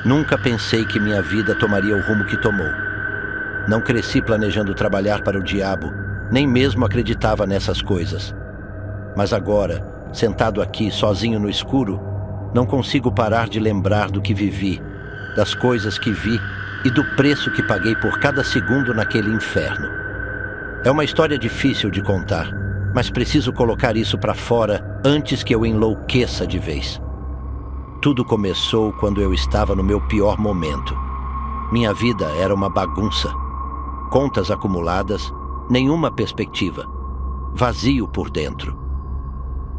Nunca pensei que minha vida tomaria o rumo que tomou. Não cresci planejando trabalhar para o diabo, nem mesmo acreditava nessas coisas. Mas agora, sentado aqui, sozinho no escuro, não consigo parar de lembrar do que vivi, das coisas que vi e do preço que paguei por cada segundo naquele inferno. É uma história difícil de contar, mas preciso colocar isso para fora antes que eu enlouqueça de vez. Tudo começou quando eu estava no meu pior momento. Minha vida era uma bagunça. Contas acumuladas, nenhuma perspectiva. Vazio por dentro.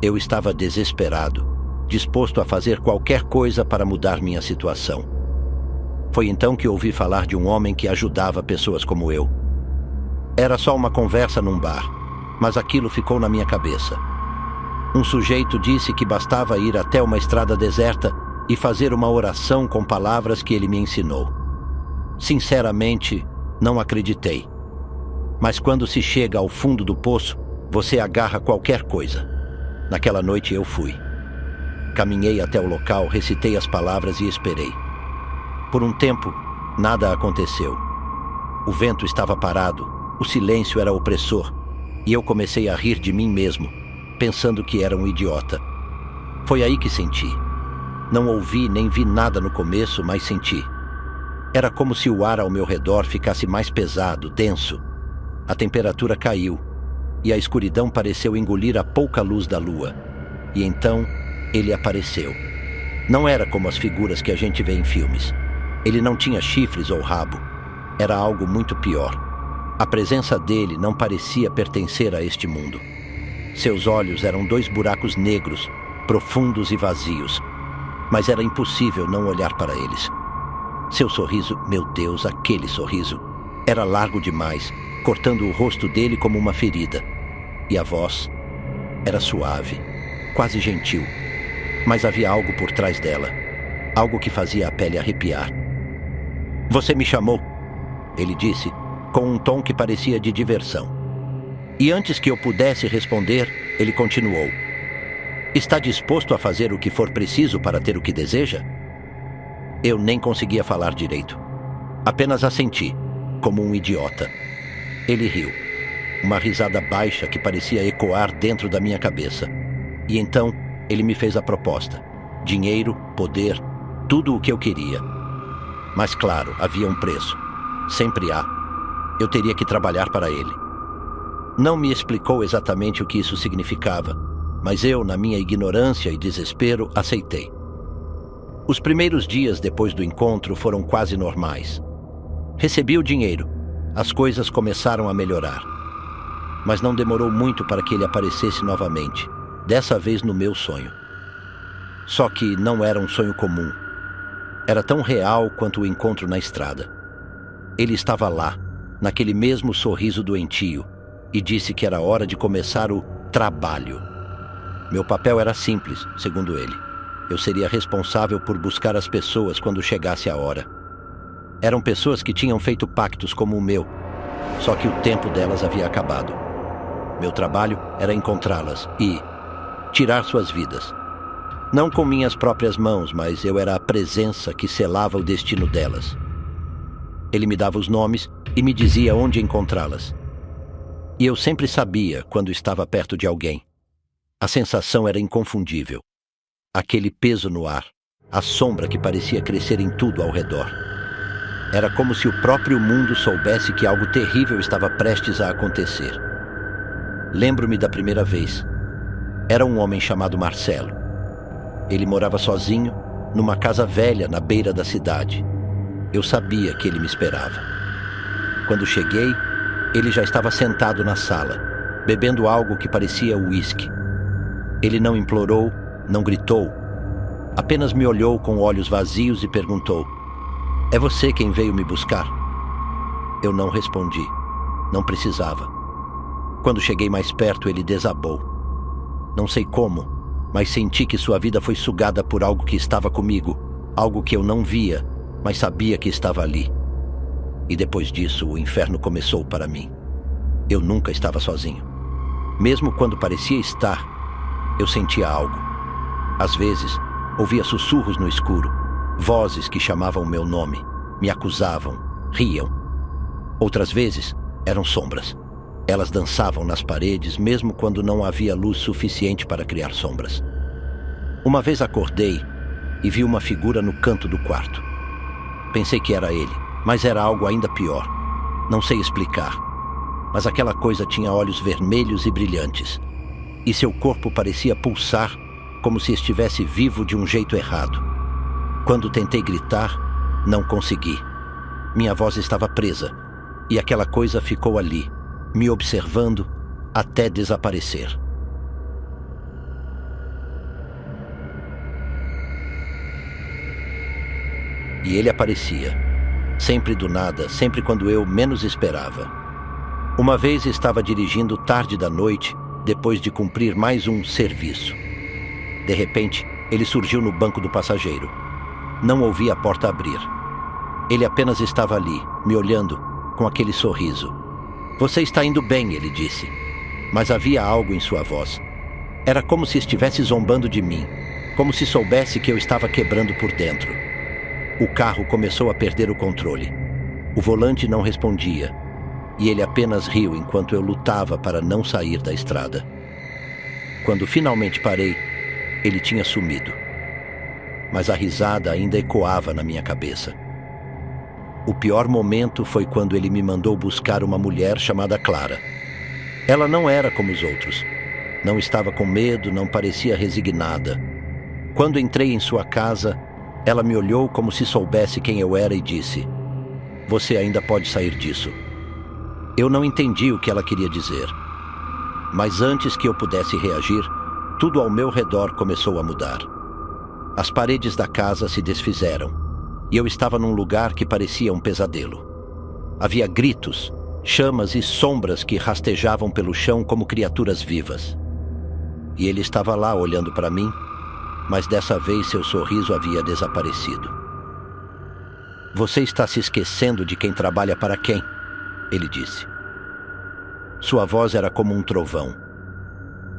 Eu estava desesperado, disposto a fazer qualquer coisa para mudar minha situação. Foi então que ouvi falar de um homem que ajudava pessoas como eu. Era só uma conversa num bar, mas aquilo ficou na minha cabeça. Um sujeito disse que bastava ir até uma estrada deserta e fazer uma oração com palavras que ele me ensinou. Sinceramente, não acreditei. Mas quando se chega ao fundo do poço, você agarra qualquer coisa. Naquela noite eu fui. Caminhei até o local, recitei as palavras e esperei. Por um tempo, nada aconteceu. O vento estava parado, o silêncio era opressor, e eu comecei a rir de mim mesmo, pensando que era um idiota. Foi aí que senti. Não ouvi nem vi nada no começo, mas senti. Era como se o ar ao meu redor ficasse mais pesado, denso. A temperatura caiu, e a escuridão pareceu engolir a pouca luz da lua. E então, ele apareceu. Não era como as figuras que a gente vê em filmes. Ele não tinha chifres ou rabo. Era algo muito pior. A presença dele não parecia pertencer a este mundo. Seus olhos eram 2 buracos negros, profundos e vazios. Mas era impossível não olhar para eles. Seu sorriso, meu Deus, aquele sorriso, era largo demais, cortando o rosto dele como uma ferida. E a voz era suave, quase gentil. Mas havia algo por trás dela, algo que fazia a pele arrepiar. "Você me chamou", ele disse, com um tom que parecia de diversão. E antes que eu pudesse responder, ele continuou: "Está disposto a fazer o que for preciso para ter o que deseja?" Eu nem conseguia falar direito. Apenas assenti, como um idiota. Ele riu. Uma risada baixa que parecia ecoar dentro da minha cabeça. E então, ele me fez a proposta. Dinheiro, poder, tudo o que eu queria. Mas claro, havia um preço. Sempre há. Eu teria que trabalhar para ele. Não me explicou exatamente o que isso significava, mas eu, na minha ignorância e desespero, aceitei. Os primeiros dias depois do encontro foram quase normais. Recebi o dinheiro. As coisas começaram a melhorar. Mas não demorou muito para que ele aparecesse novamente, dessa vez no meu sonho. Só que não era um sonho comum. Era tão real quanto o encontro na estrada. Ele estava lá, naquele mesmo sorriso doentio, e disse que era hora de começar o trabalho. Meu papel era simples, segundo ele. Eu seria responsável por buscar as pessoas quando chegasse a hora. Eram pessoas que tinham feito pactos como o meu, só que o tempo delas havia acabado. Meu trabalho era encontrá-las e tirar suas vidas. Não com minhas próprias mãos, mas eu era a presença que selava o destino delas. Ele me dava os nomes e me dizia onde encontrá-las. E eu sempre sabia quando estava perto de alguém. A sensação era inconfundível. Aquele peso no ar, a sombra que parecia crescer em tudo ao redor. Era como se o próprio mundo soubesse que algo terrível estava prestes a acontecer. Lembro-me da primeira vez. Era um homem chamado Marcelo. Ele morava sozinho, numa casa velha na beira da cidade. Eu sabia que ele me esperava. Quando cheguei, ele já estava sentado na sala, bebendo algo que parecia uísque. Ele não implorou, não gritou. Apenas me olhou com olhos vazios e perguntou: "É você quem veio me buscar?" Eu não respondi. Não precisava. Quando cheguei mais perto, ele desabou. Não sei como, mas senti que sua vida foi sugada por algo que estava comigo, algo que eu não via, mas sabia que estava ali. E depois disso, o inferno começou para mim. Eu nunca estava sozinho. Mesmo quando parecia estar, eu sentia algo. Às vezes, ouvia sussurros no escuro, Vozes que chamavam meu nome, me acusavam, riam. Outras vezes, eram sombras. Elas dançavam nas paredes, mesmo quando não havia luz suficiente para criar sombras. Uma vez acordei e vi uma figura no canto do quarto. Pensei que era ele, mas era algo ainda pior. Não sei explicar, mas aquela coisa tinha olhos vermelhos e brilhantes, e seu corpo parecia pulsar como se estivesse vivo de um jeito errado. Quando tentei gritar, não consegui. Minha voz estava presa, e aquela coisa ficou ali, me observando até desaparecer. E ele aparecia, sempre do nada, sempre quando eu menos esperava. Uma vez estava dirigindo tarde da noite, depois de cumprir mais um serviço. De repente, ele surgiu no banco do passageiro. Não ouvi a porta abrir. Ele apenas estava ali, me olhando, com aquele sorriso. "Você está indo bem", ele disse. Mas havia algo em sua voz. Era como se estivesse zombando de mim, como se soubesse que eu estava quebrando por dentro. O carro começou a perder o controle. O volante não respondia, e ele apenas riu enquanto eu lutava para não sair da estrada. Quando finalmente parei, ele tinha sumido. Mas a risada ainda ecoava na minha cabeça. O pior momento foi quando ele me mandou buscar uma mulher chamada Clara. Ela não era como os outros. Não estava com medo, não parecia resignada. Quando entrei em sua casa, ela me olhou como se soubesse quem eu era e disse: "Você ainda pode sair disso." Eu não entendi o que ela queria dizer. Mas antes que eu pudesse reagir, tudo ao meu redor começou a mudar. As paredes da casa se desfizeram, e eu estava num lugar que parecia um pesadelo. Havia gritos, chamas e sombras que rastejavam pelo chão como criaturas vivas. E ele estava lá olhando para mim, mas dessa vez seu sorriso havia desaparecido. "Você está se esquecendo de quem trabalha para quem?" ele disse. Sua voz era como um trovão,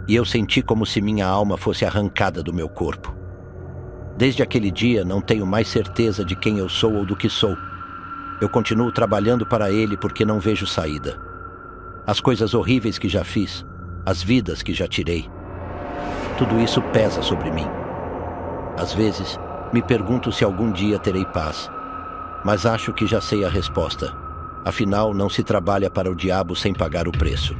e eu senti como se minha alma fosse arrancada do meu corpo. Desde aquele dia não tenho mais certeza de quem eu sou ou do que sou. Eu continuo trabalhando para ele porque não vejo saída. As coisas horríveis que já fiz, as vidas que já tirei, tudo isso pesa sobre mim. Às vezes, me pergunto se algum dia terei paz, mas acho que já sei a resposta. Afinal, não se trabalha para o diabo sem pagar o preço.